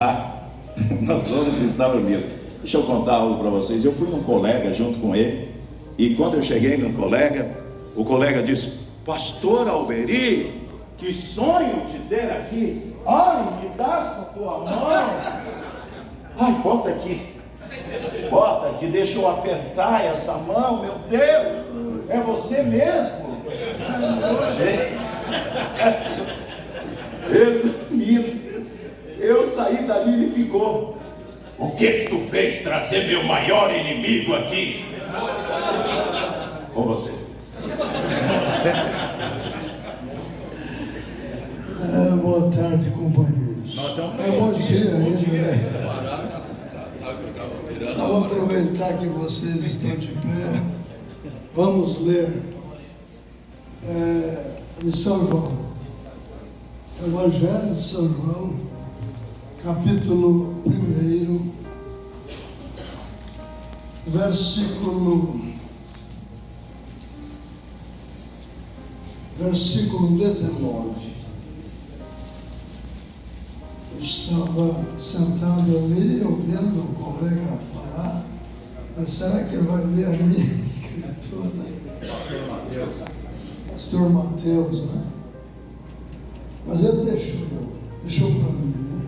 Nós vamos estar unidos. Deixa eu contar algo para vocês. Eu fui num colega junto com ele, e quando eu cheguei no colega, o colega disse: Pastor Alberi, que sonho te ter aqui. Ai, me dá essa tua mão. Ai, bota aqui, deixa eu apertar essa mão. Meu Deus, é você mesmo? Resumindo, eu saí dali e ele ficou: o que tu fez trazer meu maior inimigo aqui? Com você. Boa tarde, companheiros. Bom dia ainda, né? Vamos aproveitar que vocês estão de pé. Vamos ler em São João, Evangelho de São João, capítulo 1, versículo 19. Eu estava sentado ali, ouvindo o colega falar, mas será que ele vai ler a minha escritura? Pastor Mateus, né? Mas ele deixou para mim, né?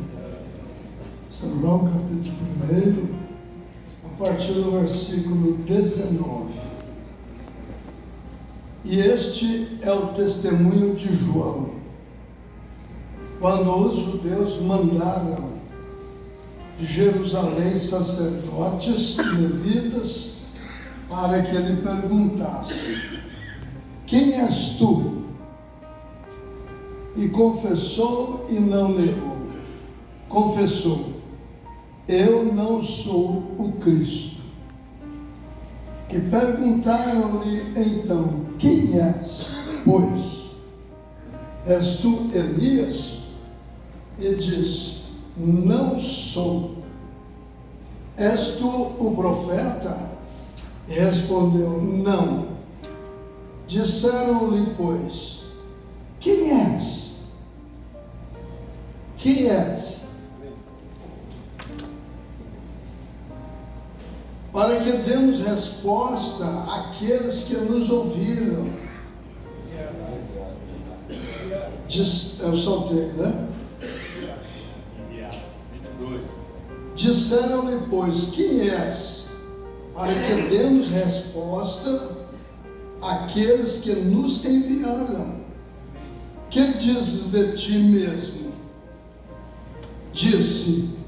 São João, capítulo 1, a partir do versículo 19. E este é o testemunho de João, quando os judeus mandaram de Jerusalém sacerdotes e levitas para que ele perguntasse: quem és tu? E confessou e não negou. Confessou: eu não sou o Cristo. E perguntaram-lhe então: quem és, pois? És tu Elias? E disse: não sou. És tu o profeta? E respondeu: não. Disseram-lhe, pois: quem és? Quem és? Para que demos resposta àqueles que nos ouviram. Eu saltei, né? Disseram-lhe, pois: quem és? Para que demos resposta àqueles que nos enviaram. Que dizes de ti mesmo? Disse: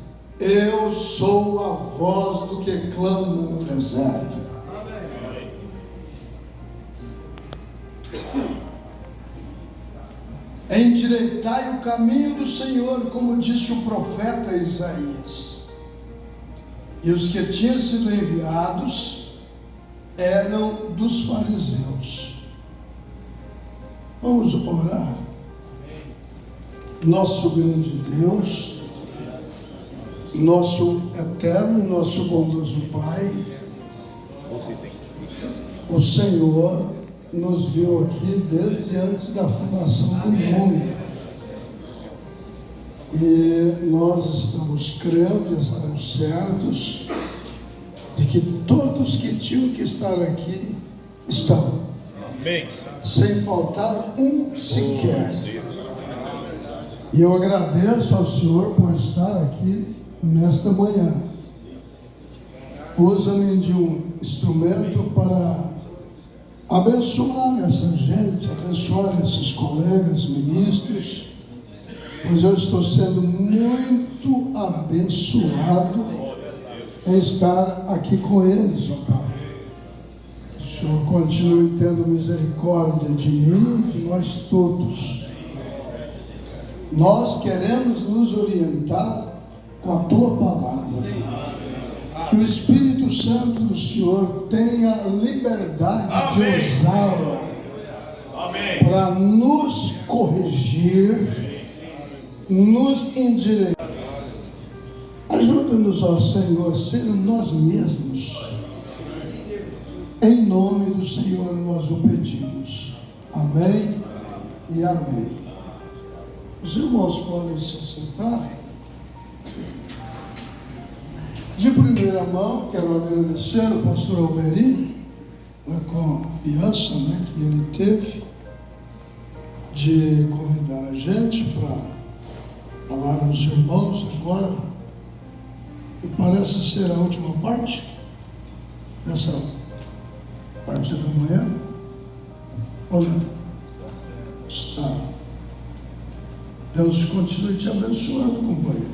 eu sou a voz do que clama no deserto. Endireitai o caminho do Senhor, como disse o profeta Isaías. E os que tinham sido enviados eram dos fariseus. Vamos orar. Nosso grande Deus, nosso eterno, nosso bondoso Pai, o Senhor nos viu aqui desde antes da fundação do mundo. E nós estamos crendo, estamos certos de que todos que tinham que estar aqui estão. Amém. Sem faltar um sequer. E eu agradeço ao Senhor por estar aqui nesta manhã. Usa-me de um instrumento para abençoar essa gente, abençoar esses colegas ministros, pois eu estou sendo muito abençoado em estar aqui com eles, ó Pai. O Senhor continue tendo misericórdia de mim e de nós todos. Nós queremos nos orientar com a Tua palavra. Que o Espírito Santo do Senhor tenha liberdade de usá-la para nos corrigir, nos endireitar. Ajuda-nos, ó Senhor, a ser nós mesmos. Em nome do Senhor nós o pedimos. Amém e amém. Os irmãos podem se sentar. De primeira mão, quero agradecer ao pastor Alberi, com a criança, que ele teve, de convidar a gente para falar aos irmãos agora, e parece ser a última parte dessa parte da manhã. Olha, está. Deus continue te abençoando, companheiro,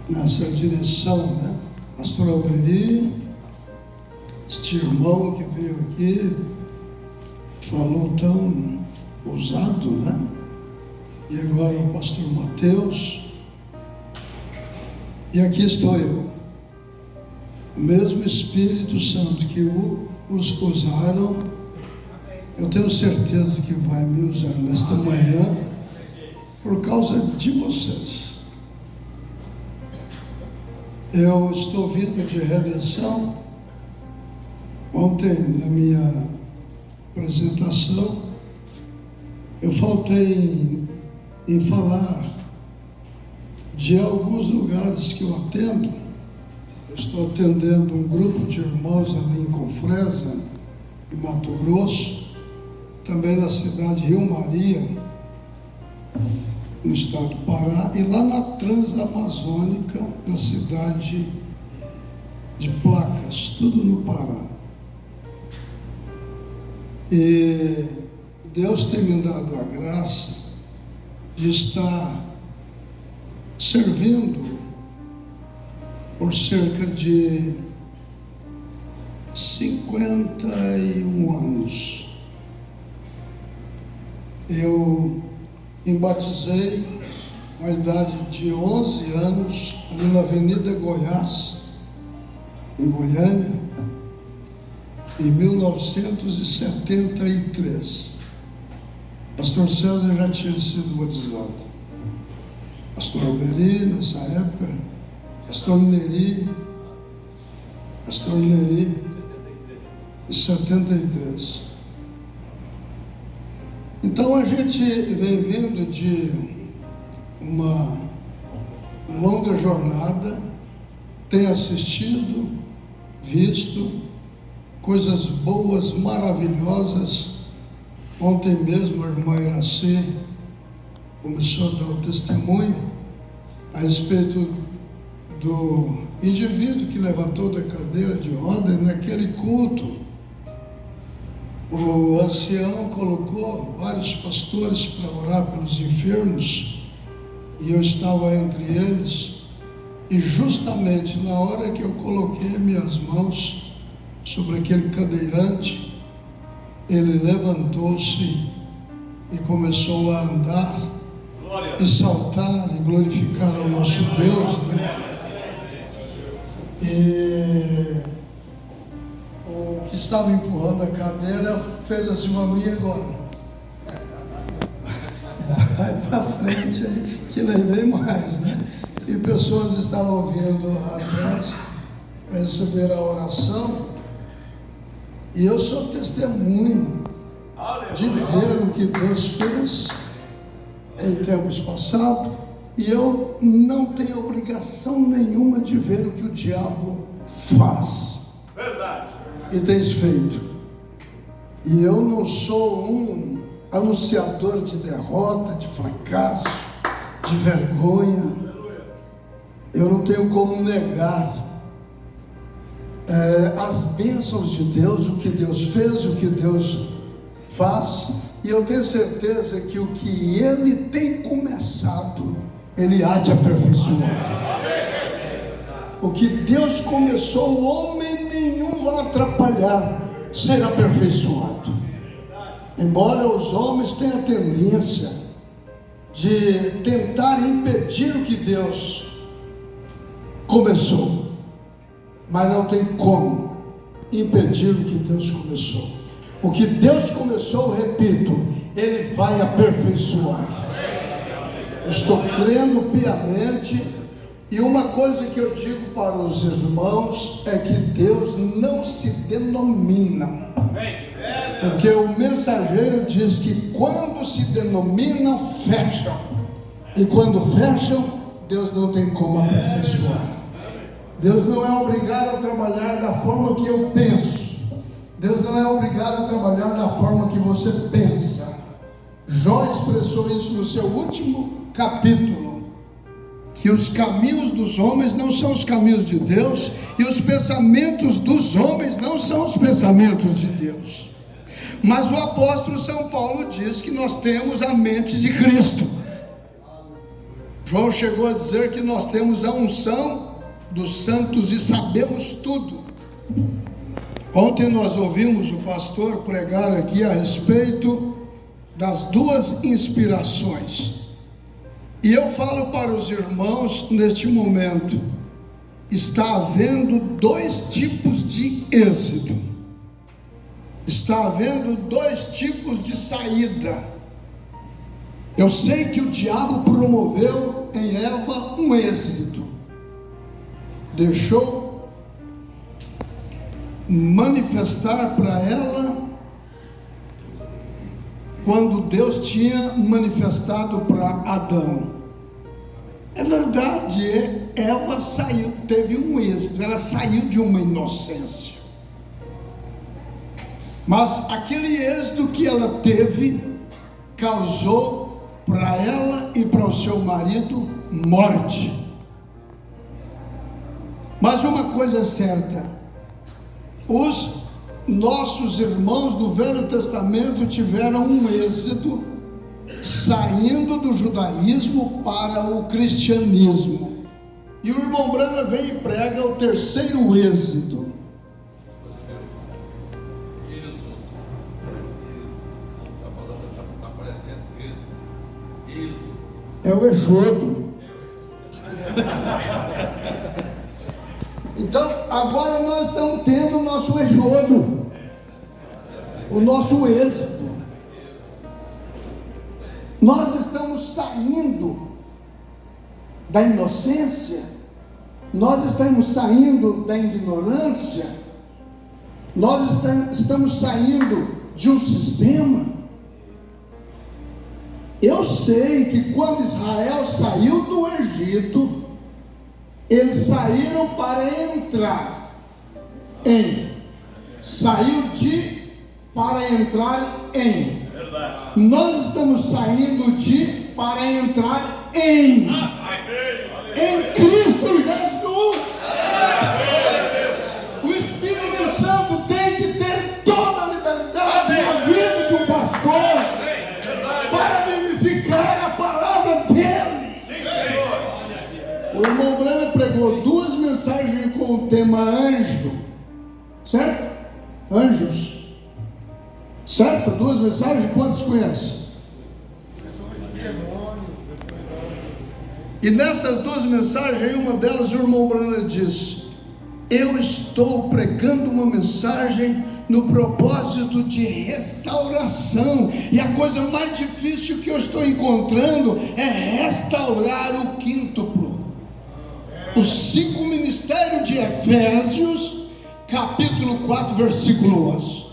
nessa direção, Pastor Alberi, este irmão que veio aqui, falou tão ousado, E agora o pastor Mateus. E aqui estou eu, o mesmo Espírito Santo que os usaram, eu tenho certeza que vai me usar nesta manhã, por causa de vocês. Eu estou vindo de redenção. Ontem, na minha apresentação, eu faltei em falar de alguns lugares que eu atendo. Eu estou atendendo um grupo de irmãos ali em Confresa, em Mato Grosso, também na cidade de Rio Maria, no estado do Pará, e lá na Transamazônica, na cidade de Placas, tudo no Pará. E Deus tem me dado a graça de estar servindo por cerca de 51 anos. Eu me batizei com a idade de 11 anos, ali na Avenida Goiás, em Goiânia, em 1973. Pastor César já tinha sido batizado. Pastor Alberi, nessa época, Pastor Neri, em 73. Então a gente vem vindo de uma longa jornada, tem assistido, visto coisas boas, maravilhosas. Ontem mesmo a irmã Iraci começou a dar o testemunho a respeito do indivíduo que levantou da cadeira de roda. Naquele culto, o ancião colocou vários pastores para orar pelos enfermos, e eu estava entre eles, e justamente na hora que eu coloquei minhas mãos sobre aquele cadeirante, ele levantou-se e começou a andar, e saltar e glorificar ao nosso Deus, E o que estava empurrando a cadeira fez assim uma minha agora. Vai para frente aí, que levei mais, E pessoas estavam vindo atrás para receber a oração. E eu sou testemunho de ver o que Deus fez em tempos passados, e eu não tenho obrigação nenhuma de ver o que o diabo faz. Verdade. E tens feito. E eu não sou um anunciador de derrota, de fracasso, de vergonha. Eu não tenho como negar as bênçãos de Deus, o que Deus fez, o que Deus faz, e eu tenho certeza que o que Ele tem começado, Ele há de aperfeiçoar. O que Deus começou, homem nenhum vai atrapalhar ser aperfeiçoado. Embora os homens tenham a tendência de tentar impedir o que Deus começou, mas não tem como impedir o que Deus começou. O que Deus começou, repito, Ele vai aperfeiçoar. Eu estou crendo piamente, e uma coisa que eu digo para os irmãos é que Deus não se denomina, porque o mensageiro diz que quando se denominam, fecham, e quando fecham, Deus não tem como aperfeiçoar. Deus não é obrigado a trabalhar da forma que eu penso. Deus não é obrigado a trabalhar da forma que você pensa. Jó expressou isso no seu último capítulo, que os caminhos dos homens não são os caminhos de Deus, e os pensamentos dos homens não são os pensamentos de Deus. Mas o apóstolo São Paulo diz que nós temos a mente de Cristo. João chegou a dizer que nós temos a unção dos santos e sabemos tudo. Ontem nós ouvimos o pastor pregar aqui a respeito das duas inspirações. E eu falo para os irmãos neste momento, está havendo dois tipos de êxito. Está havendo dois tipos de saída. Eu sei que o diabo promoveu em Eva um êxito. Deixou manifestar para ela quando Deus tinha manifestado para Adão. É verdade, Eva saiu, teve um êxito, ela saiu de uma inocência. Mas aquele êxito que ela teve causou para ela e para o seu marido morte. Mas uma coisa é certa, os nossos irmãos do Velho Testamento tiveram um êxito saindo do judaísmo para o cristianismo. E o irmão Branham vem e prega o terceiro êxito. Isso. Está falando, está aparecendo isso. É o Êxodo. Então, agora nós estamos tendo o nosso Êxodo, o nosso êxito. Nós estamos saindo da inocência, nós estamos saindo da ignorância, nós estamos saindo de um sistema. Eu sei que quando Israel saiu do Egito, eles saíram para entrar em, saiu de para entrar em. Nós estamos saindo de para entrar em Cristo Jesus. O Espírito Santo tem que ter toda a liberdade na vida de um pastor para vivificar a palavra dele. O irmão Branham pregou duas mensagens com o tema anjo, certo? Anjos, certo? Duas mensagens, quantos conhecem? E nestas duas mensagens, em uma delas o irmão Branham diz: eu estou pregando uma mensagem no propósito de restauração, e a coisa mais difícil que eu estou encontrando é restaurar o quíntuplo. Os 5 ministérios de Efésios, capítulo 4, versículo 11.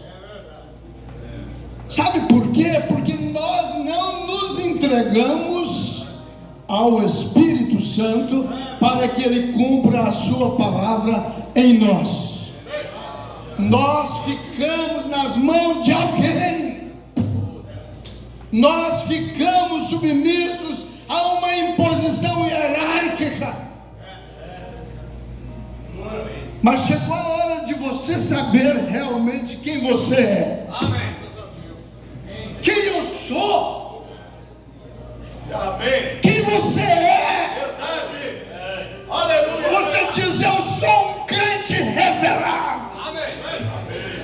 Sabe por quê? Porque nós não nos entregamos ao Espírito Santo para que Ele cumpra a sua palavra em nós. Nós ficamos nas mãos de alguém. Nós ficamos submissos a uma imposição hierárquica. Mas chegou a hora de você saber realmente quem você é. Amém. Quem eu sou? Amém. Quem você é? Verdade. Aleluia. Você diz: eu sou um crente revelado. Amém.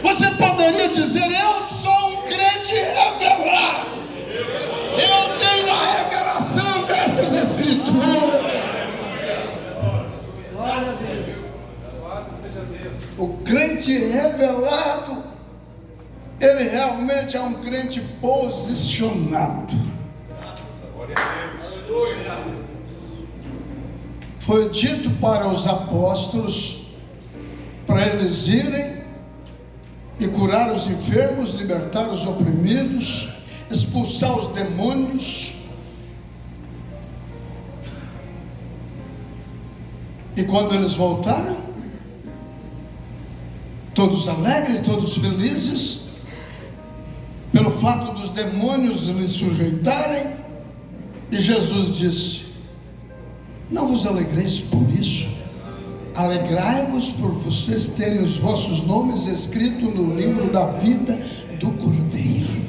Você poderia dizer: eu sou um crente revelado. Eu tenho a revelação destas escrituras. Glória a Deus. O crente revelado, ele realmente é um crente posicionado. Foi dito para os apóstolos para eles irem e curar os enfermos, libertar os oprimidos, expulsar os demônios. E quando eles voltaram, todos alegres, todos felizes, pelo fato dos demônios lhes sujeitarem, e Jesus disse: não vos alegreis por isso, alegrai-vos por vocês terem os vossos nomes escritos no livro da vida do Cordeiro.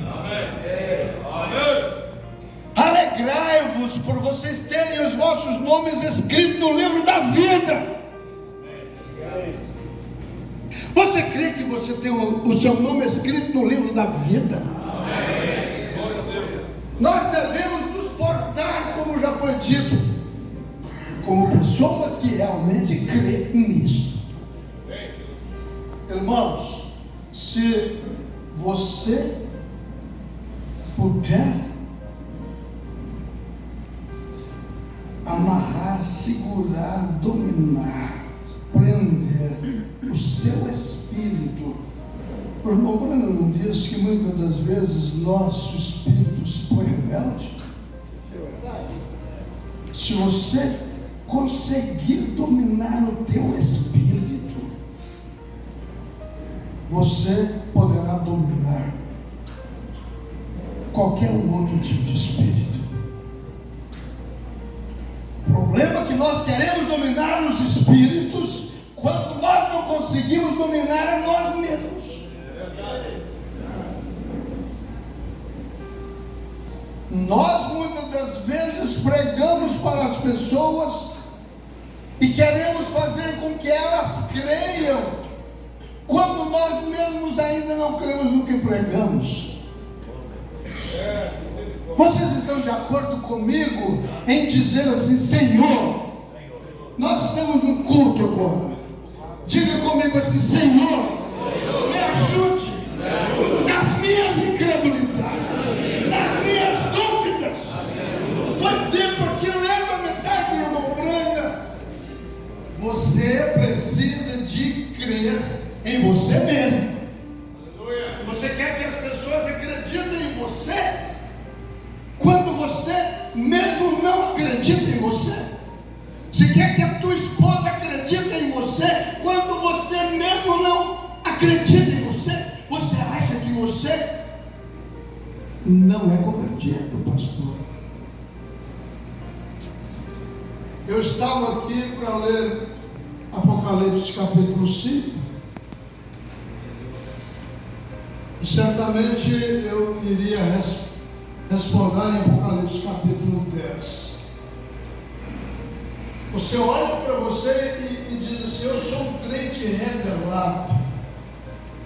Alegrai-vos por vocês terem os vossos nomes escritos no livro da vida. Você crê que você tem o seu nome escrito no livro da vida? Nós devemos nos portar, como já foi dito, como pessoas que realmente creem nisso. Irmãos, se você puder amarrar, segurar, dominar, prender o seu espírito. O irmão Bruno não diz que muitas das vezes nosso espírito se põe rebelde? Se você conseguir dominar o teu espírito, você poderá dominar qualquer outro tipo de espírito. O problema é que nós queremos dominar os espíritos quando nós não conseguimos dominar a nós mesmos. Nós muitas das vezes pregamos para as pessoas e queremos fazer com que elas creiam, quando nós mesmos ainda não cremos no que pregamos. Vocês estão de acordo comigo em dizer assim: Senhor, nós estamos no culto agora, diga comigo assim: Senhor, me ajude nas minhas incredulidades, nas minhas dúvidas. Foi dito aqui, lendo a mensagem do irmão Braga, você precisa de crer em você mesmo. Você quer que as pessoas acreditem em você quando você mesmo não acredita em você? Você quer que a tua esposa acredite em você quando você mesmo não acredita em você? Você acha que você não é convertido, pastor? Eu estava aqui para ler Apocalipse capítulo 5, e certamente eu iria responder em Apocalipse capítulo 10. Você olha para você e diz assim: eu sou um crente revelado,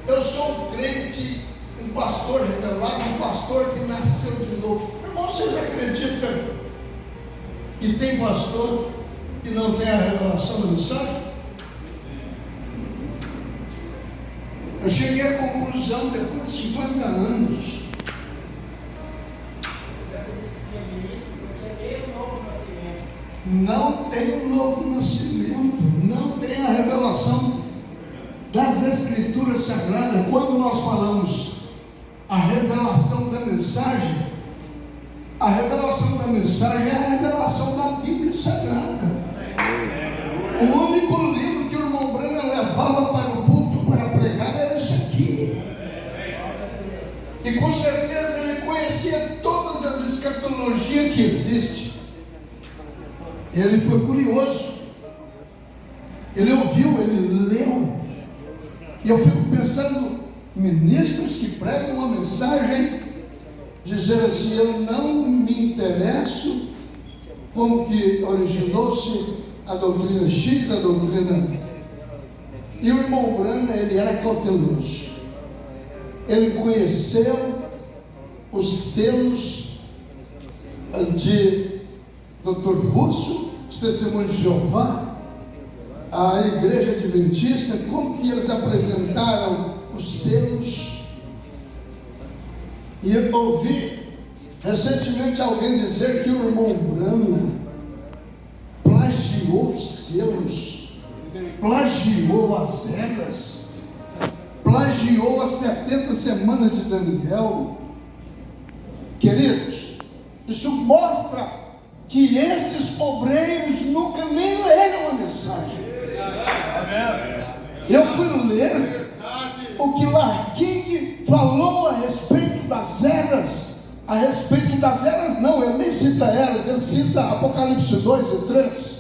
eu sou um crente, um pastor revelado, um pastor que nasceu de novo. Irmão, vocês acreditam que tem pastor que não tem a revelação da mensagem? Eu cheguei à conclusão, depois de 50 anos, não tem um novo nascimento, não tem a revelação das Escrituras Sagradas. Quando nós falamos a revelação da mensagem é a revelação da Bíblia Sagrada. O único livro que o irmão Branham levava para o púlpito para pregar era esse aqui. E com certeza ele conhecia todas as escatologias que existem. Ele foi curioso, ele ouviu, ele leu. E eu fico pensando, ministros que pregam uma mensagem, dizer assim: eu não me interesso com que originou-se a doutrina X, a doutrina... E o irmão Branham, ele era cauteloso. Ele conheceu os selos de Dr. Russo, os Testemunhos de Jeová, a Igreja Adventista, como que eles apresentaram os selos. E eu ouvi recentemente alguém dizer que o irmão Branham plagiou os selos, plagiou as eras, plagiou as 70 semanas de Daniel. Queridos, isso mostra que esses obreiros nunca nem leram a mensagem. Eu fui ler o que Larking falou a respeito das eras. A respeito das eras, não, ele nem cita eras, ele cita Apocalipse 2 e 3.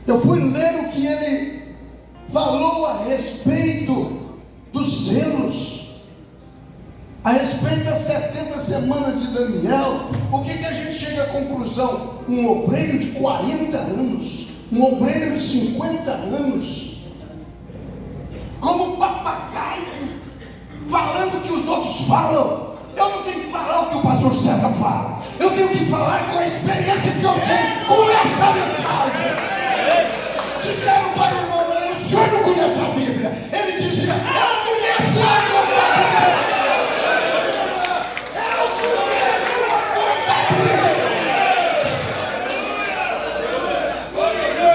Eu fui ler o que ele falou a respeito dos selos, a respeito das 70 semanas de Daniel. O que a gente chega à conclusão? Um obreiro de 40 anos, um obreiro de 50 anos, como um papagaio, falando o que os outros falam. Eu não tenho que falar o que o pastor César fala, eu tenho que falar com a experiência que eu tenho com essa mensagem. Disseram para o irmão: o senhor não conhece a Bíblia? Ele dizia: eu conheço a Bíblia. Eu conheço a Bíblia.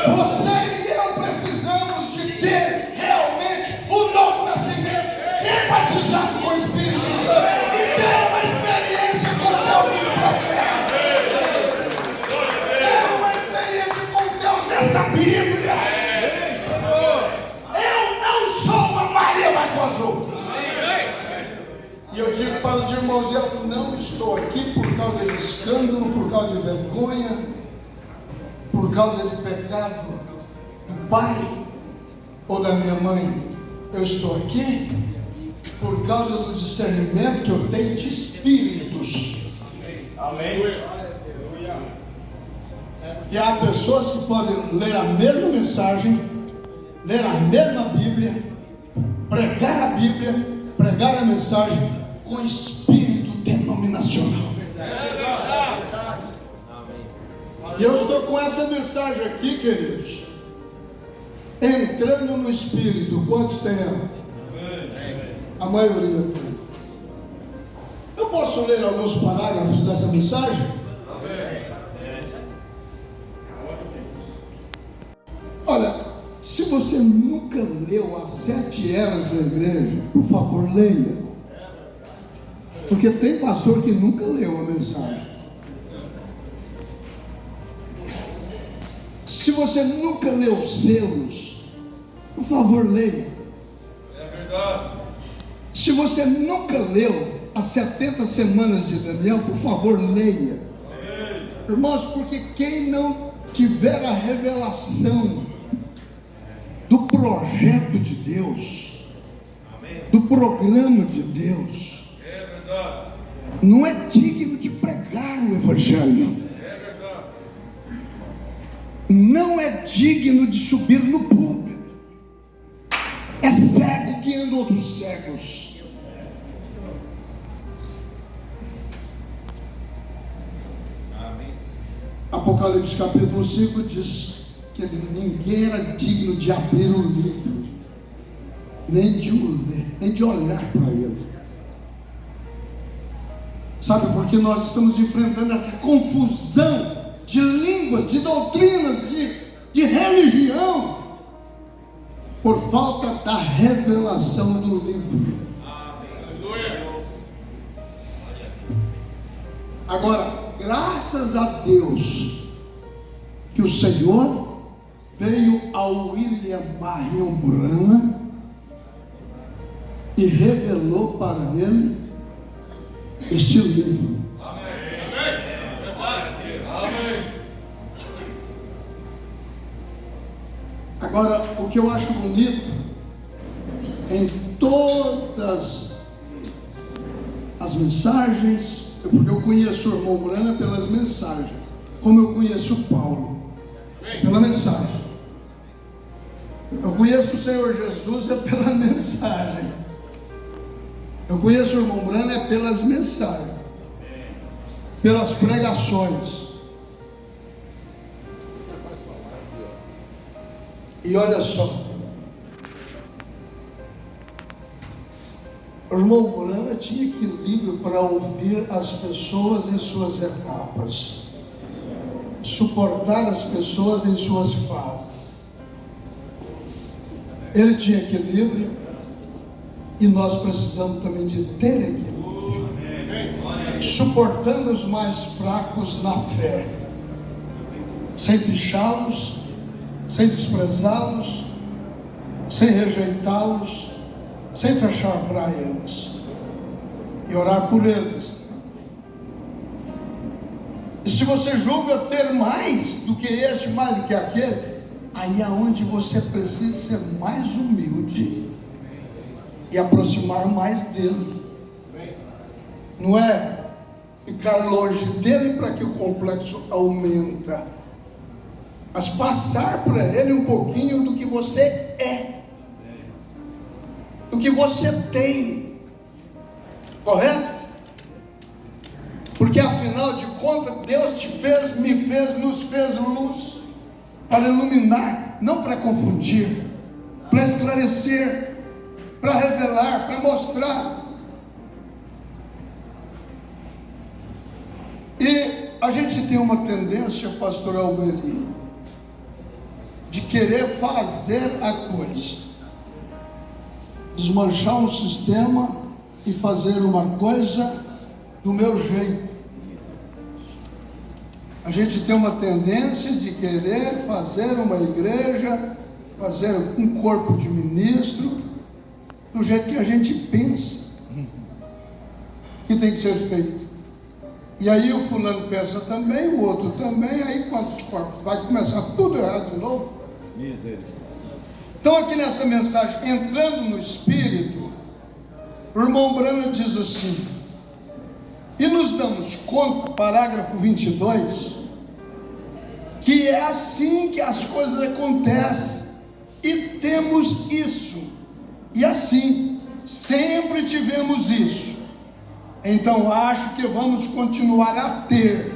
Você e eu precisamos de ter realmente o novo nascimento, ser batizado com o Espírito Santo e ter uma experiência com Deus dos profetas. Ter uma experiência com Deus desta Bíblia. Eu não sou uma Maria vai com as outras. E eu digo para os irmãos: eu não estou aqui por causa de escândalo, por causa de vergonha, por causa de pecado do pai ou da minha mãe. Eu estou aqui por causa do discernimento que eu tenho de espíritos. Amém. E há pessoas que podem ler a mesma mensagem, ler a mesma Bíblia, pregar a Bíblia, pregar a mensagem com espírito denominacional. E eu estou com essa mensagem aqui, queridos, entrando no espírito. Quantos tem ela? A maioria tem. Eu posso ler alguns parágrafos dessa mensagem? Olha, se você nunca leu as 7 eras da igreja, por favor, leia. Porque tem pastor que nunca leu a mensagem. Se você nunca leu os selos, por favor, leia. É verdade. Se você nunca leu as 70 semanas de Daniel, por favor, leia. Irmãos, porque quem não tiver a revelação do projeto de Deus, do programa de Deus, não é digno de pregar o Evangelho, não é digno de subir no púlpito, é cego guiando outros cegos. Apocalipse capítulo 5 diz que ninguém era digno de abrir o livro, nem de o ler, nem de olhar para ele. Sabe por que nós estamos enfrentando essa confusão de línguas, de doutrinas, de religião? Por falta da revelação do livro. Agora, graças a Deus que o Senhor veio ao William Marion Branham e revelou para ele este livro. Agora, o que eu acho bonito em todas as mensagens, porque eu conheço o irmão Branham pelas mensagens, como eu conheço o Paulo pela mensagem. Eu conheço o Senhor Jesus pela mensagem. Eu conheço o irmão Branham pelas mensagens, pelas pregações. E olha só, o irmão Branham tinha equilíbrio para ouvir as pessoas em suas etapas, suportar as pessoas em suas fases. Ele tinha equilíbrio e nós precisamos também de ter equilíbrio, suportando os mais fracos na fé, sem pichá-los, sem desprezá-los, sem rejeitá-los, sem fechar para eles, e orar por eles. E se você julga ter mais do que esse, mais do que aquele, aí é onde você precisa ser mais humilde e aproximar mais dele. Não é ficar longe dele para que o complexo aumenta, mas passar para ele um pouquinho do que você é, do que você tem, correto? Porque afinal de contas, Deus te fez, me fez, nos fez luz, para iluminar, não para confundir, para esclarecer, para revelar, para mostrar. E a gente tem uma tendência, pastor Alberi, de querer fazer a coisa, desmanchar um sistema e fazer uma coisa do meu jeito. A gente tem uma tendência de querer fazer uma igreja, fazer um corpo de ministro, do jeito que a gente pensa que tem que ser feito. E aí o fulano pensa também, o outro também, aí quantos corpos? Vai começar tudo errado de novo. Então aqui nessa mensagem, entrando no Espírito, o irmão Branham diz assim: e nos damos conta, parágrafo 22, que é assim que as coisas acontecem, e temos isso, e assim, sempre tivemos isso, então acho que vamos continuar a ter.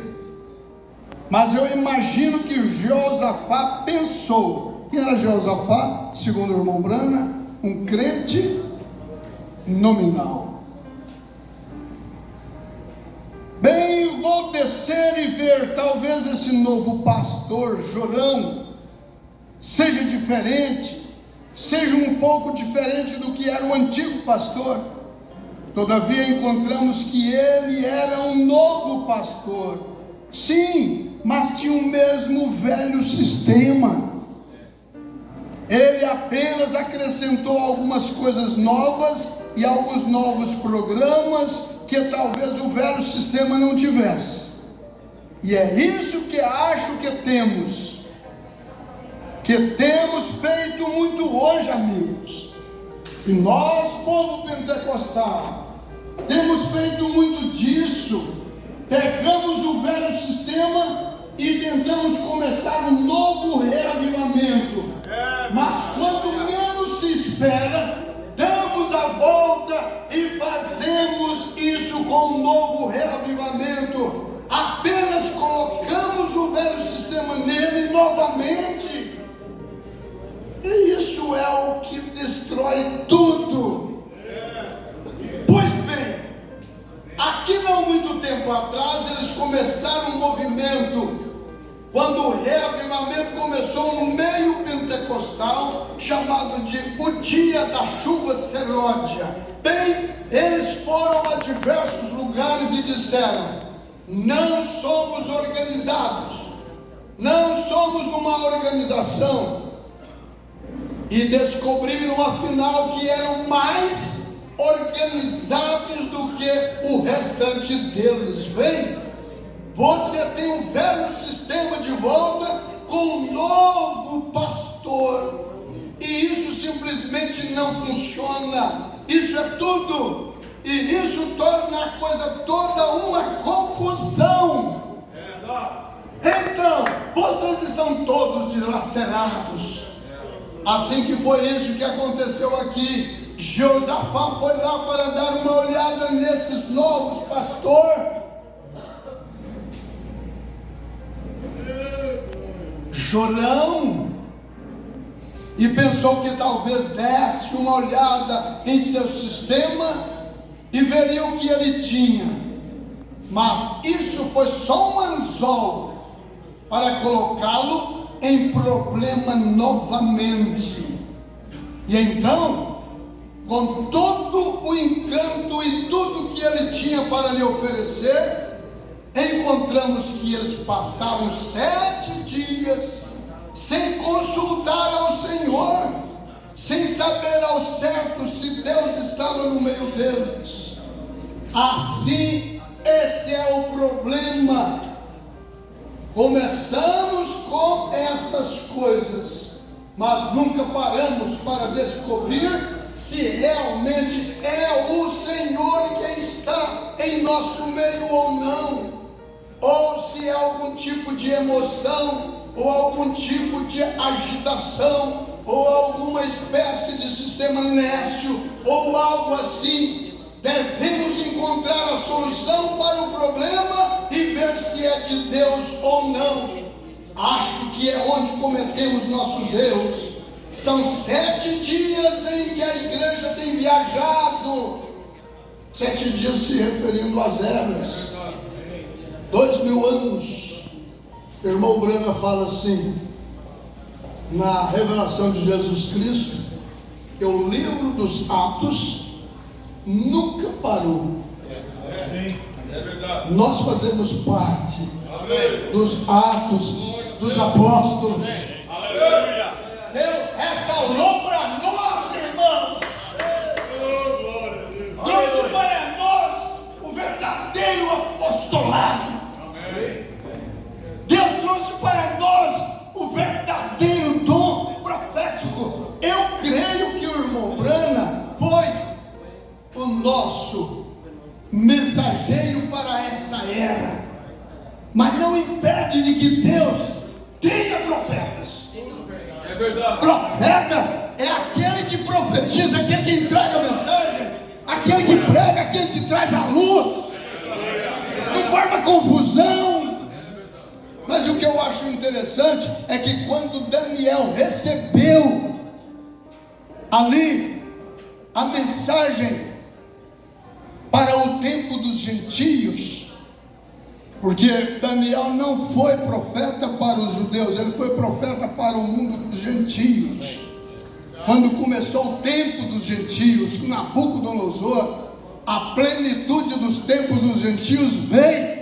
Mas eu imagino que Jeosafá pensou. Quem era Jeosafá? Segundo o irmão Branham, um crente nominal. Bem, vou descer e ver, talvez esse novo pastor Jorão seja diferente, seja um pouco diferente do que era o antigo pastor. Todavia encontramos que ele era um novo pastor, sim, mas tinha o mesmo velho sistema. Ele apenas acrescentou algumas coisas novas e alguns novos programas que talvez o velho sistema não tivesse. E é isso que acho que temos feito muito hoje, amigos. E nós, povo pentecostal, temos feito muito disso. Pegamos o velho sistema e tentamos começar um novo reavivamento. Mas quando menos se espera, damos a volta e fazemos isso com um novo reavivamento. Apenas colocamos o velho sistema nele novamente. E isso é o que destrói tudo. Pois bem, aqui não muito tempo atrás, eles começaram um movimento, quando o reavivamento começou no meio pentecostal, chamado de o dia da chuva seródia. Bem, eles foram a diversos lugares e disseram: não somos organizados, não somos uma organização. E descobriram afinal que eram mais organizados do que o restante deles. Vem, você tem um velho sistema de volta com um novo pastor, e isso simplesmente não funciona. Isso é tudo, e isso torna a coisa toda uma confusão. Então, vocês estão todos dilacerados. Assim que foi isso que aconteceu aqui. Jeosafá foi lá para dar uma olhada nesses novos pastores. Jorão, e pensou que talvez desse uma olhada em seu sistema e veria o que ele tinha. Mas isso foi só um anzol para colocá-lo em problema novamente. E então, com todo o encanto e tudo que ele tinha para lhe oferecer, encontramos que eles passaram 7 dias sem consultar ao Senhor, sem saber ao certo se Deus estava no meio deles. Assim, esse é o problema. Começamos com essas coisas, mas nunca paramos para descobrir se realmente é o Senhor quem está em nosso meio ou não, ou se é algum tipo de emoção, ou algum tipo de agitação, ou alguma espécie de sistema nécio, ou algo assim. Devemos encontrar a solução para o problema e ver se é de Deus ou não. Acho que é onde cometemos nossos erros. São 7 dias em que a igreja tem viajado. 7 dias se referindo às eras. 2000 anos. O irmão Brana fala assim, na revelação de Jesus Cristo, que o livro dos Atos nunca parou. É verdade. Nós fazemos parte dos Atos dos Apóstolos. Deus restaurou para nós, irmãos. Trouxe para nós o verdadeiro apostolado. Deus trouxe para nós o verdadeiro dom profético. Eu creio que o irmão Brana foi o nosso mensageiro para essa era, mas não impede de que Deus tenha profetas. É verdade. Profeta é aquele que profetiza, aquele que entrega a mensagem, aquele que prega, aquele que traz a luz, não forma confusão. Mas o que eu acho interessante é que quando Daniel recebeu ali a mensagem para o tempo dos gentios, porque Daniel não foi profeta para os judeus, ele foi profeta para o mundo dos gentios. Quando começou o tempo dos gentios, com Nabucodonosor, a plenitude dos tempos dos gentios veio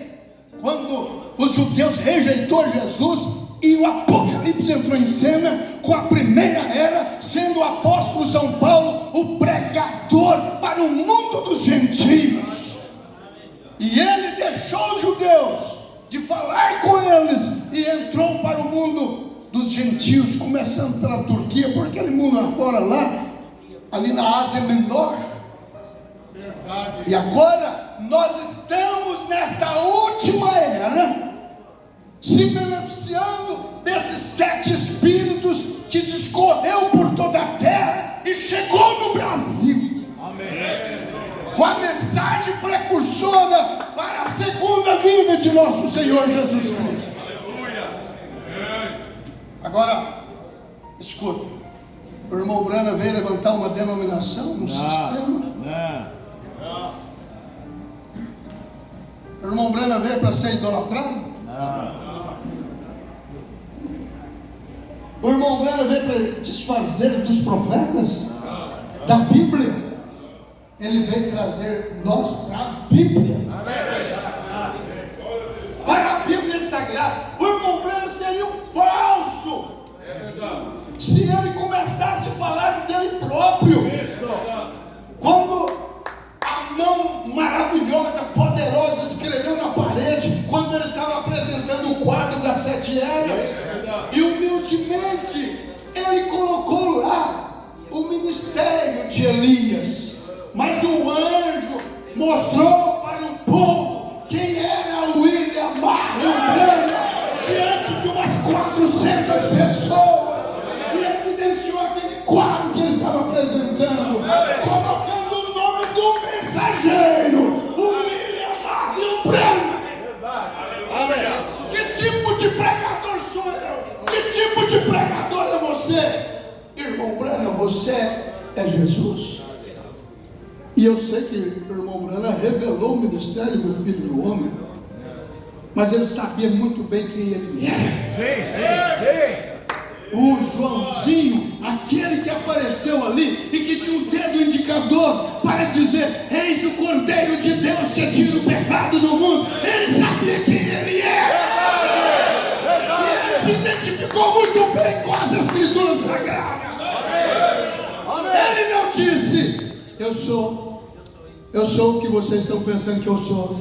quando os judeus rejeitou Jesus e o Apocalipse entrou em cena com a primeira era, sendo o apóstolo São Paulo o pregador para o mundo dos gentios. E ele deixou os judeus de falar com eles e entrou para o mundo dos gentios, começando pela Turquia, por aquele mundo afora lá, ali na Ásia Menor. E agora nós estamos nesta última era, se beneficiando desses 7 espíritos que discorreu por toda a terra e chegou no Brasil. Amém. Com a mensagem precursora para a segunda vinda de nosso Senhor Jesus Cristo. Aleluia. Agora, escuta, o irmão Brana veio levantar uma denominação, um sistema. O irmão Brana veio para ser idolatrado? O irmão Brana veio para desfazer dos profetas? Da Bíblia? Ele veio trazer nós para a Bíblia. Para a Bíblia Sagrada. O irmão Brana seria um falso se ele começasse a falar dele próprio. Quando a mão maravilhosa, poderosa, escreveu na parede, quando ele estava apresentando o quadro das 7 eras, e humildemente ele colocou lá o ministério de Elias. Mas o anjo mostrou para o povo quem era William Marion Branham diante de umas 400 pessoas, e evidenciou aquele quadro que ele estava apresentando, colocando o nome do mensageiro, o William Marion Branham. Que tipo de pregador sou eu? Que tipo de pregador é você? Irmão Branham, você é Jesus. E eu sei que o irmão Brana revelou o ministério do Filho do Homem, mas ele sabia muito bem quem ele era. O Joãozinho, aquele que apareceu ali e que tinha um dedo indicador para dizer: eis o Cordeiro de Deus que tira o pecado do mundo. Ele sabia quem ele era. E ele se identificou muito bem com as Escrituras Sagradas. disse: eu sou o que vocês estão pensando que eu sou.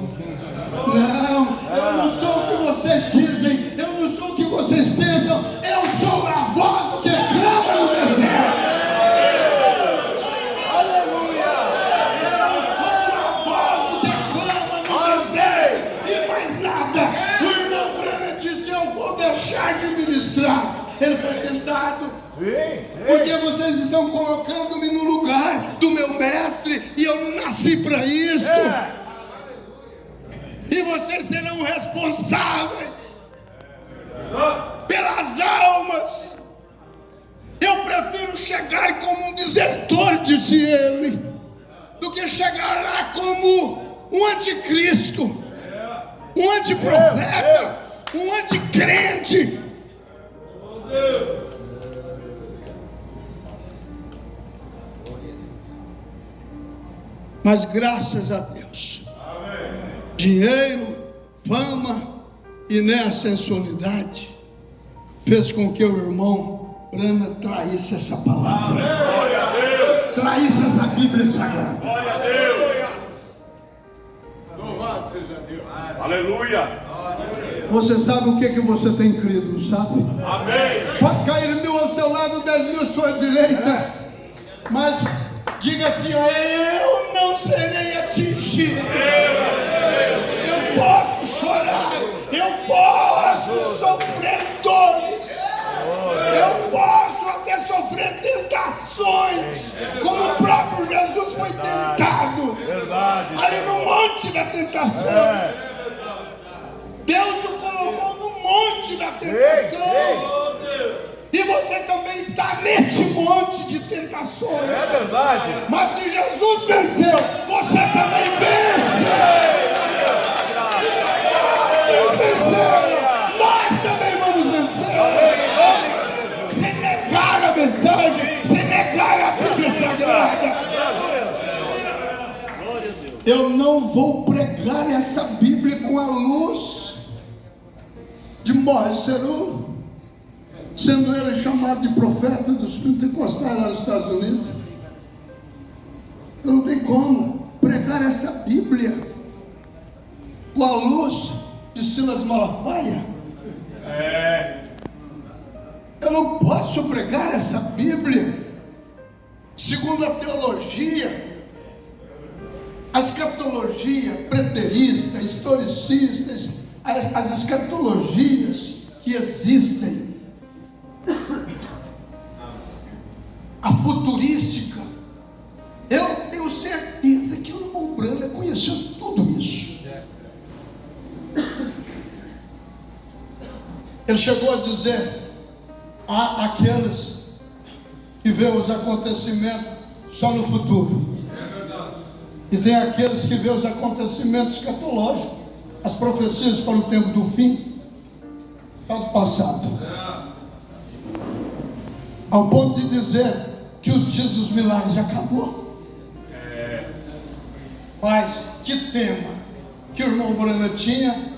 Não, eu não sou o que vocês dizem, eu não sou o que vocês pensam, eu sou a voz do que clama no deserto. Aleluia! Eu sou a voz do que clama no deserto. E mais nada, o irmão Branham disse: eu vou deixar de ministrar. Ele foi tentado. Porque vocês estão colocando-me no lugar do meu mestre, e eu não nasci para isto. E vocês serão responsáveis pelas almas. Eu prefiro chegar como um desertor, disse ele, do que chegar lá como um anticristo, um antiprofeta, um anticrente. Mas graças a Deus, dinheiro, fama e nem a sensualidade fez com que o irmão Branham traísse essa palavra, traísse essa Bíblia Sagrada. Glória a Deus. Louvado seja Deus. Aleluia. Você sabe o que você tem crido, não sabe? Amém. Pode cair 1000 ao seu lado, 10.000 à sua direita, mas diga assim: eu não serei atingido. Eu posso chorar, eu posso sofrer dores, eu posso até sofrer tentações, como o próprio Jesus foi tentado ali no monte da tentação. Deus o colocou no monte da tentação. E você também está nesse monte de tentações. É verdade. Mas se Jesus venceu, você também vence. Eles venceram, nós também vamos vencer. Sem negar a mensagem, sem negar a Bíblia Sagrada. Eu não vou pregar essa Bíblia com a luz de Morris Cerullo, sendo ele chamado de profeta dos pentecostais lá nos Estados Unidos. Eu não tenho como pregar essa Bíblia com a luz de Silas Malafaia. Eu não posso pregar essa Bíblia segundo a teologia, a escatologia preterista, historicista, as escatologias que existem, a futurística. Eu tenho certeza que o irmão Branham conheceu tudo isso. Ele chegou a dizer: há aqueles que vê os acontecimentos só no futuro, e tem aqueles que vê os acontecimentos escatológicos, as profecias para o tempo do fim, para o passado, ao ponto de dizer que os dias dos milagres já acabou. Mas que tema que o irmão Branham tinha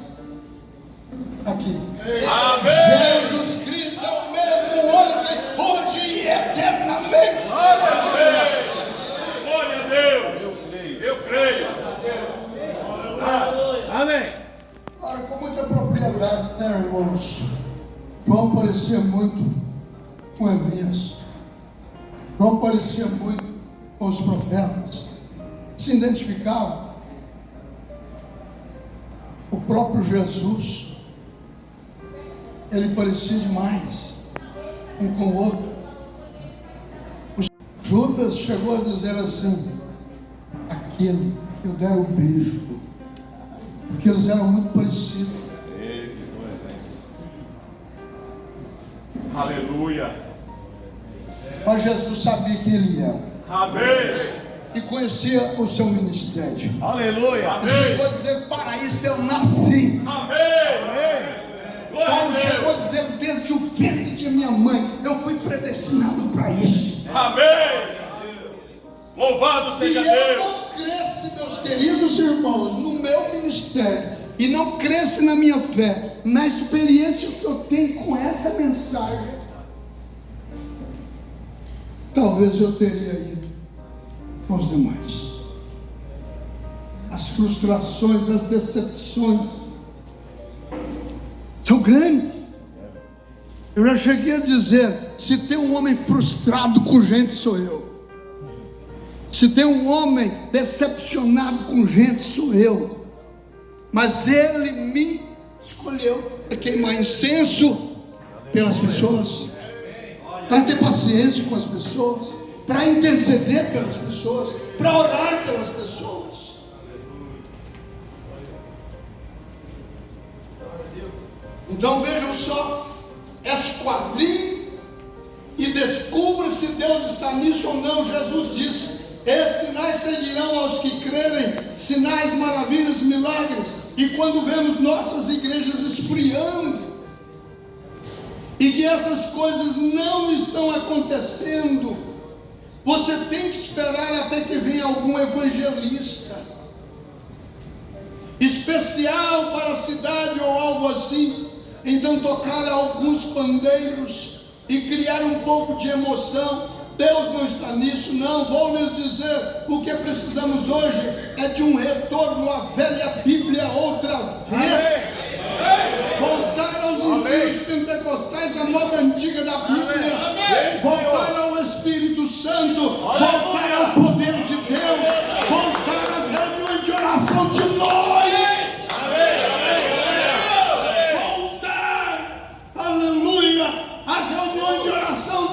aqui. Amém. Jesus Cristo é o mesmo ontem, hoje e eternamente. Amém. Glória a Deus. Eu creio. Amém. Agora, com muita propriedade, né, irmãos? João parecia muito com Elias. João parecia muito com os profetas. Se identificava. O próprio Jesus, ele parecia demais um com o outro. O Judas chegou a dizer assim: aquele eu dera o beijo, porque eles eram muito parecidos. Aleluia. Mas Jesus sabia quem ele era. Amém. E conhecia o seu ministério. Aleluia. Ele chegou a dizer: para isto eu nasci. Amém. Paulo chegou a dizer: desde o ventre de minha mãe eu fui predestinado para isso. Amém. Louvado Se seja eu Deus. não cresce, meus queridos irmãos, no meu ministério, e não cresce na minha fé, na experiência que eu tenho com essa mensagem, talvez eu teria ido com os demais. As frustrações, as decepções são grandes. Eu já cheguei a dizer, se tem um homem frustrado com gente, sou eu. Se tem um homem decepcionado com gente, sou eu. Mas ele me escolheu para queimar incenso pelas pessoas, para ter paciência com as pessoas, para interceder pelas pessoas, para orar pelas pessoas. Então vejam só, esquadrinhe e descubra se Deus está nisso ou não. Jesus disse: esses sinais seguirão aos que crerem, sinais, maravilhas, milagres. E quando vemos nossas igrejas esfriando, e que essas coisas não estão acontecendo, você tem que esperar até que venha algum evangelista especial para a cidade ou algo assim, então tocar alguns pandeiros e criar um pouco de emoção. Deus não está nisso, não. Vou lhes dizer, o que precisamos hoje é de um retorno à velha Bíblia outra vez. Voltar aos ensinos pentecostais, a moda antiga da Bíblia. Voltar ao Espírito Santo, voltar ao poder de Deus, voltar às reuniões de oração de noite. Voltar, aleluia, às reuniões de oração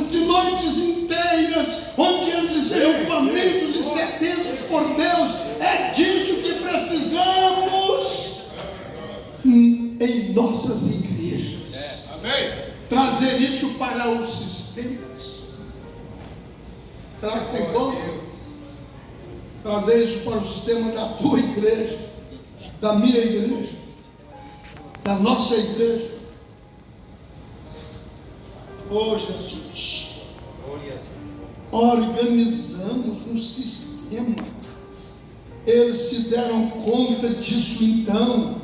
de noites inteiras, onde eles estejam famintos e sedentos por Deus. É disso que precisamos em nossas igrejas. Trazer isso para os sistemas. Será que tem como trazer isso para o sistema da tua igreja, da minha igreja, da nossa igreja? Oh Jesus, organizamos um sistema. Eles se deram conta disso então,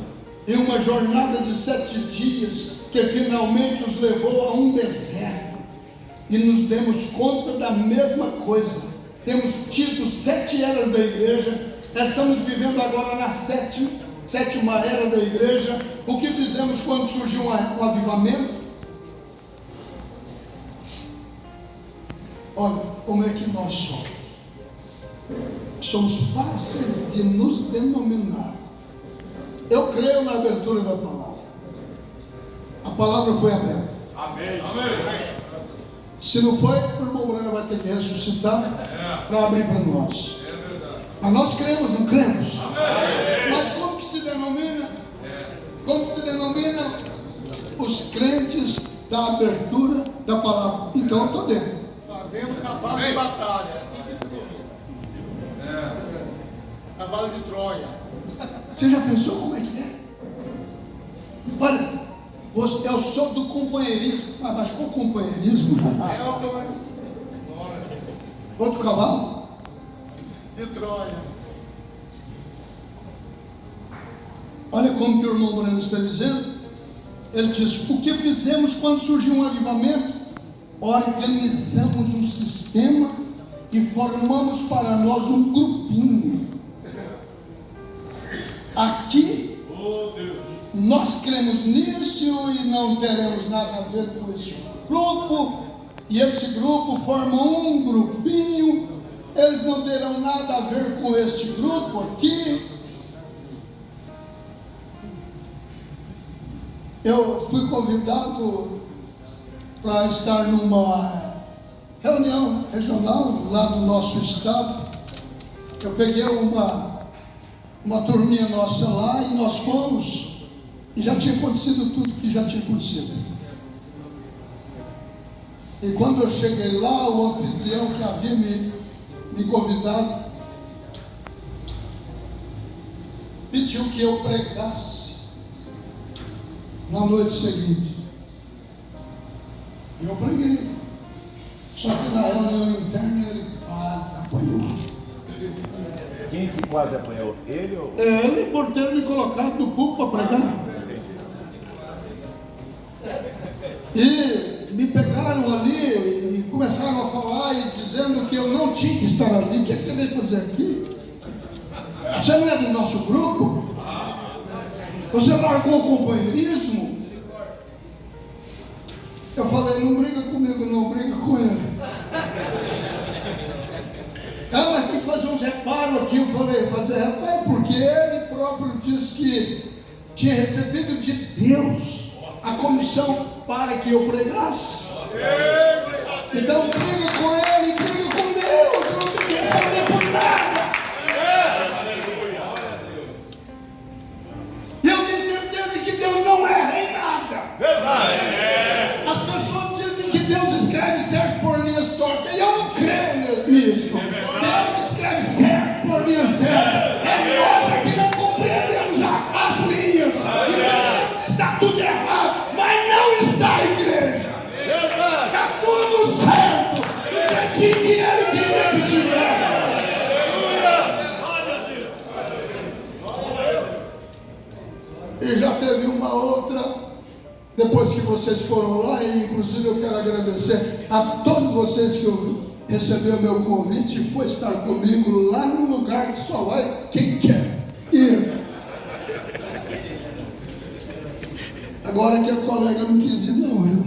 em uma jornada de 7 dias, que finalmente os levou a um deserto, e nos demos conta da mesma coisa. Temos tido 7 eras da igreja, estamos vivendo agora na sétima era da igreja. O que fizemos quando surgiu um avivamento? Olha como é que nós somos. Somos fáceis de nos denominar. Eu creio na abertura da palavra. A palavra foi aberta. Amém. Amém. Se não foi, o irmão Breno vai ter que ressuscitar para abrir para nós. É verdade. Mas nós cremos, não cremos? Amém. Mas como que se denomina? Como que se denomina? Os crentes da abertura da palavra. Então eu estou dentro. Fazendo cavalo de batalha, é assim que denomina. Cavalo de Troia. Você já pensou como é que é? Olha, eu sou do companheirismo. Mas qual companheirismo, João? É o que Outro cavalo? de Troia. Olha como que o irmão Moreno está dizendo. Ele diz: o que fizemos quando surgiu um avivamento? Organizamos um sistema e formamos para nós um grupinho. Aqui nós cremos nisso e não teremos nada a ver com esse grupo, e esse grupo forma um grupinho. Eles não terão nada a ver com esse grupo aqui. Eu fui convidado para estar numa reunião regional lá do nosso estado. Eu peguei uma turminha nossa lá e nós fomos, e já tinha acontecido tudo que já tinha acontecido. E quando eu cheguei lá, o anfitrião que havia me convidado pediu que eu pregasse na noite seguinte. E eu preguei. Só que na reunião interna ele quase apanhou. Quem que quase apanhou? Ele ou... Ele, por ter me colocado no púlpito para pregar. E me pegaram ali e começaram a falar e dizer dizendo que eu não tinha que estar ali. O que você veio fazer aqui? Você não é do nosso grupo? Você largou o companheirismo? Eu falei, não briga comigo, não briga com ele. Mas tem que fazer uns reparos aqui. Eu falei, fazer reparo porque ele próprio disse que tinha recebido de Deus a comissão para que eu pregasse. Então briga com ele, briga com Deus. Eu não tenho que responder por nada. E eu tenho certeza que Deus não erra em nada. As pessoas dizem que Deus escreve certo por linhas tortas. E eu não creio nisso. Deus escreve certo por linhas certas. É nós aqui não compreendemos as linhas. E está tudo errado. Mas não está, igreja. Está tudo certo. Do jeitinho que ele queria que estivesse. E já teve uma outra, depois que vocês foram lá, e inclusive eu quero agradecer a todos vocês que receberam meu convite e foi estar comigo lá num lugar que só vai quem quer ir. Agora que a colega não quis ir, não, viu?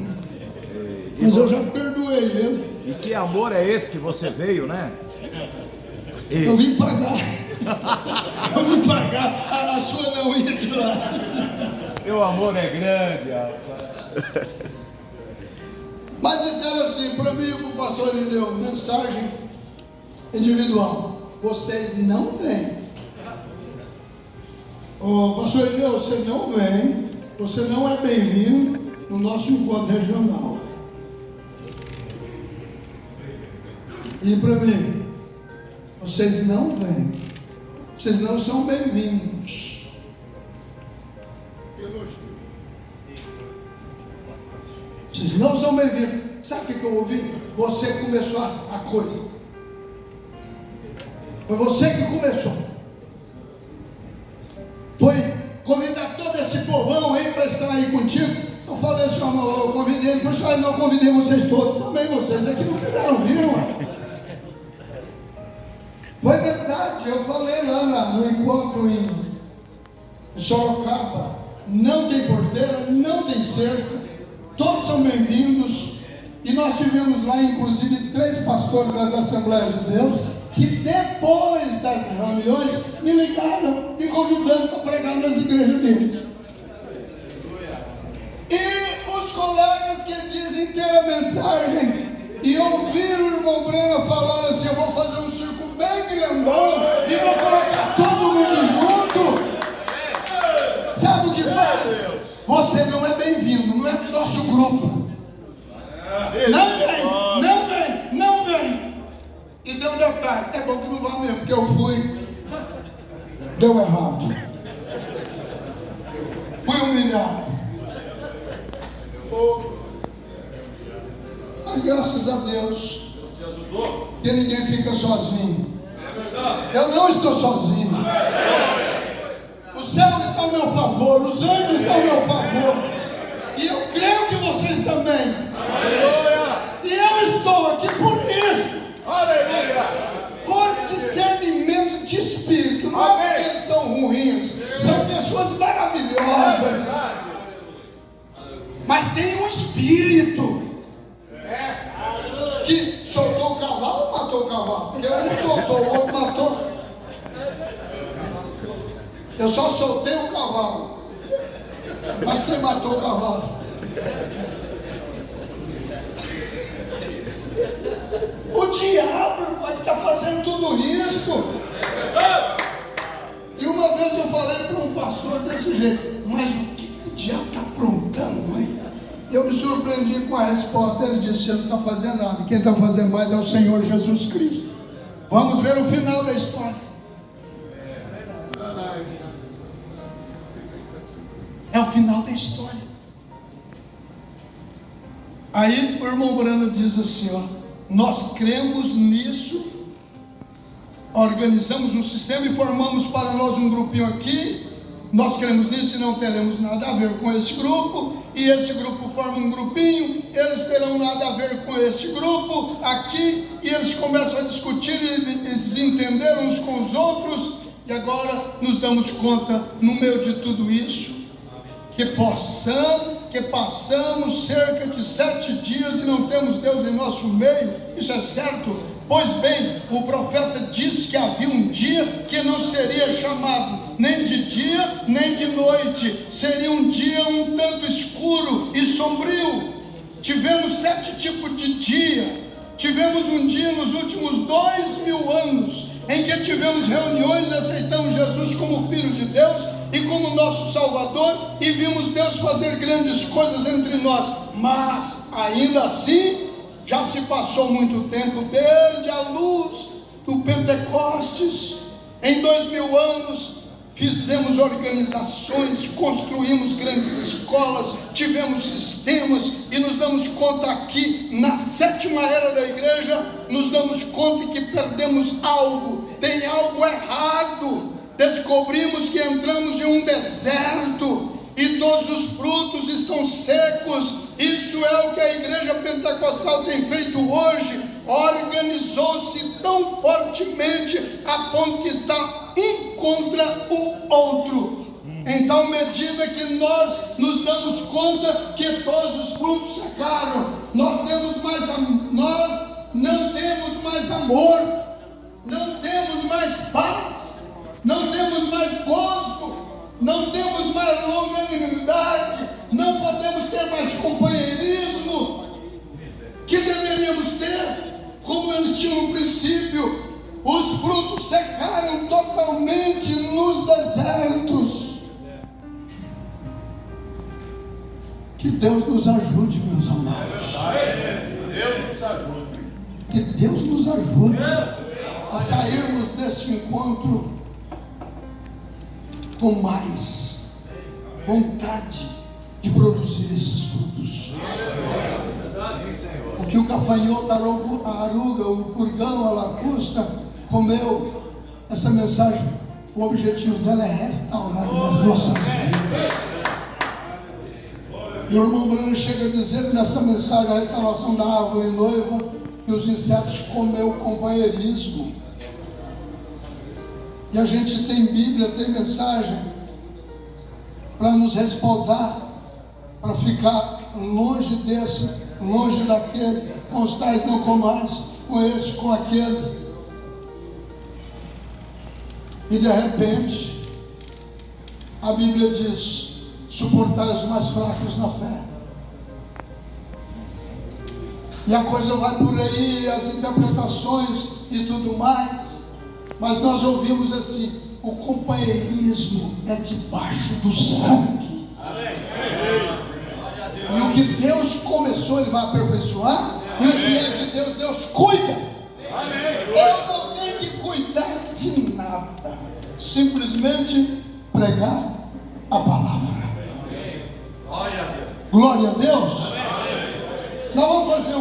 Mas eu já perdoei ele. E que amor é esse que você veio, né? Eu vim pagar. Eu vim pagar a sua não ir lá. Seu amor é grande, rapaz. Mas disseram assim para mim, o pastor me deu mensagem individual: vocês não vêm. Pastor Eliel, você não vem, você não é bem-vindo no nosso encontro regional. E para mim, vocês não vêm, vocês não são bem-vindos. Vocês não são bem-vindos. Sabe o que eu ouvi? Você começou a coisa. Foi você que começou. Foi convidar todo esse povão aí para estar aí contigo. Eu falei assim, eu convidei ele. Falei assim, não, eu convidei vocês todos também. Vocês aqui não quiseram vir, ué. Foi verdade, eu falei lá no encontro em Sorocaba. Não tem porteira, não tem cerca. Todos são bem-vindos. E nós tivemos lá, inclusive, 3 pastores das Assembleias de Deus, que depois das reuniões me ligaram me convidando para pregar nas igrejas deles. E os colegas que dizem ter a mensagem e ouviram o irmão Breno falar assim: eu vou fazer um circo bem grandão e vou colocar todo mundo junto. Sabe o que faz? Você não é bem-vindo, não é do nosso grupo. Não vem, não vem, não vem. E tem um detalhe: é bom que não vá mesmo, porque eu fui, deu errado, fui humilhado. Mas graças a Deus que ninguém fica sozinho. Eu não estou sozinho. O céu está ao meu favor, os anjos estão ao meu favor, e eu creio que vocês também. E eu estou aqui por isso. Por discernimento de espírito. Não é porque eles são ruins, são pessoas maravilhosas, mas tem um espírito que soltou o cavalo ou matou o cavalo? Porque um soltou, o outro matou. Eu só soltei o cavalo, mas quem matou o cavalo? O diabo pode estar fazendo tudo isso. E uma vez eu falei para um pastor desse jeito: mas o que o diabo está aprontando aí? Eu me surpreendi com a resposta. Ele disse: você não está fazendo nada, quem está fazendo mais é o Senhor Jesus Cristo. Vamos ver o final da história. É o final da história. Aí o irmão Brando diz assim, ó: nós cremos nisso, organizamos um sistema e formamos para nós um grupinho aqui, nós cremos nisso e não teremos nada a ver com esse grupo, e esse grupo forma um grupinho, eles terão nada a ver com esse grupo aqui, e eles começam a discutir e desentender uns com os outros, e agora nos damos conta, no meio de tudo isso, que passamos cerca de 7 dias e não temos Deus em nosso meio. Isso é certo? Pois bem, o profeta disse que havia um dia que não seria chamado nem de dia nem de noite, seria um dia um tanto escuro e sombrio. Tivemos 7 tipos de dia. Tivemos um dia nos últimos 2000 anos em que tivemos reuniões e aceitamos Jesus como Filho de Deus e como nosso Salvador, e vimos Deus fazer grandes coisas entre nós, mas ainda assim já se passou muito tempo desde a luz do Pentecostes. Em 2000 anos fizemos organizações, construímos grandes escolas, tivemos sistemas, e nos damos conta aqui na 7ª era da igreja, nos damos conta que perdemos algo, tem algo errado. Descobrimos que entramos em um deserto e todos os frutos estão secos. Isso é o que a igreja pentecostal tem feito hoje. Organizou-se tão fortemente a ponto que está um contra o outro, em tal medida que nós nos damos conta que todos os frutos secaram. Nós não temos mais amor, não temos mais paz, não temos mais gozo, não temos mais longanimidade, não podemos ter mais companheirismo que deveríamos ter, como eles tinham no princípio. Os frutos secaram totalmente nos desertos. Que Deus nos ajude, meus amados. Deus nos ajude. Que Deus nos ajude a sairmos desse encontro com mais vontade de produzir esses frutos. O que o gafanhoto, a aruga, o purgão, a lacusta comeu, essa mensagem, o objetivo dela é restaurar as nossas vidas. E o irmão Bruno chega a dizer nessa mensagem, a restauração da árvore noiva, que os insetos comeu o companheirismo. E a gente tem Bíblia, tem mensagem para nos respaldar, para ficar longe desse, longe daquele. Com os tais não comais, com esse, com aquele. E de repente a Bíblia diz: suportar os mais fracos na fé. E a coisa vai por aí, as interpretações e tudo mais, mas nós ouvimos assim: o companheirismo é debaixo do sangue. E o que Deus começou, Ele vai aperfeiçoar. E o que é de Deus, Deus cuida. Eu não tenho que cuidar de nada, simplesmente pregar a palavra. Glória a Deus. Nós vamos fazer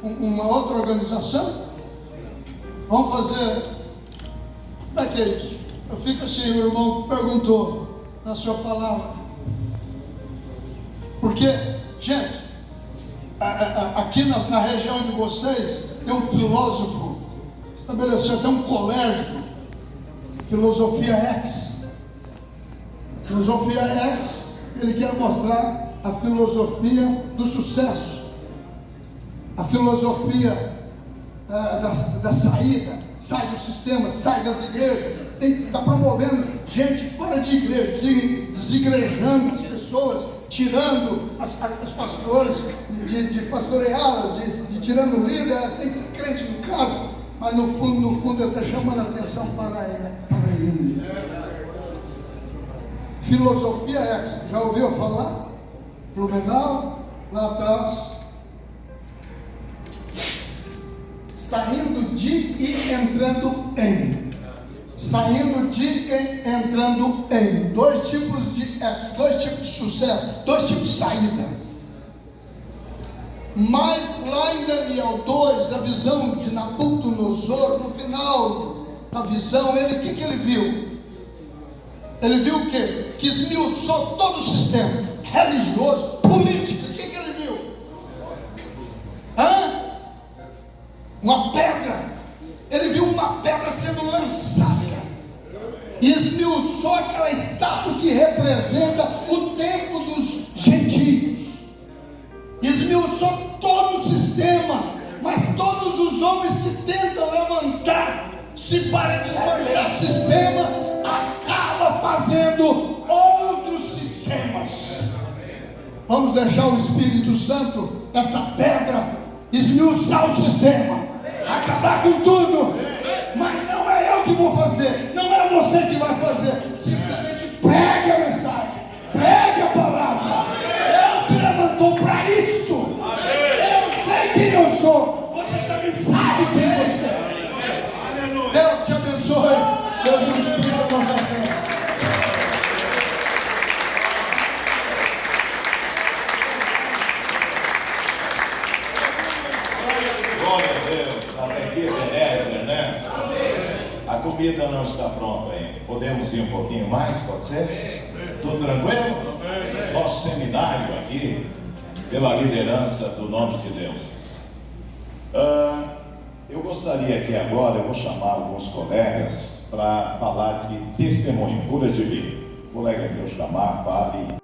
uma outra organização. Vamos fazer. Como é que é isso? Eu fico assim, o irmão perguntou na sua palavra. Porque, gente, aqui na região de vocês tem um filósofo, estabeleceu até um colégio, Filosofia X. Filosofia X, ele quer mostrar a filosofia do sucesso, a filosofia da saída, sai do sistema, sai das igrejas, está promovendo gente fora de igreja, desigrejando as pessoas, tirando os pastores, de pastoreá-las, tirando líderes. Elas têm que ser crentes em casa, mas no fundo ele está chamando a atenção para ele. Filosofia X, já ouviu falar? Blumenau, lá atrás. Saindo de e entrando em. Saindo de e entrando em. 2 tipos de X, 2 tipos de sucesso, 2 tipos de saída. Mas lá em Daniel 2, a visão de Nabucodonosor, no final da visão, o que ele viu? Ele viu o quê? Que esmiuçou todo o sistema religioso, político. O que ele viu? Uma pedra. Ele viu uma pedra sendo lançada e esmiuçou aquela estátua que representa o templo dos gentios. Esmiuçou todo o sistema, mas todos os homens que tentam levantar-se para desmanchar o sistema acabam fazendo outros sistemas. Vamos deixar o Espírito Santo, essa pedra, esmiuçar o sistema, acabar com tudo. Mas não é eu que vou fazer, não é você que vai fazer. Simplesmente pregue a mensagem, pregue a palavra. Deus te levantou para isto. Eu sei quem eu sou, você também sabe quem você é. Deus te abençoe, Deus multiplica a nossa fé. Glória a Deus, até aqui Ebenezer, né? A comida não está pronta ainda. Podemos ir um pouquinho mais, pode ser? Tudo tranquilo? Nosso seminário aqui, pela liderança do nome de Deus. Eu gostaria que agora, eu vou chamar alguns colegas para falar de testemunho, cura de vida. O colega que eu chamar, fale.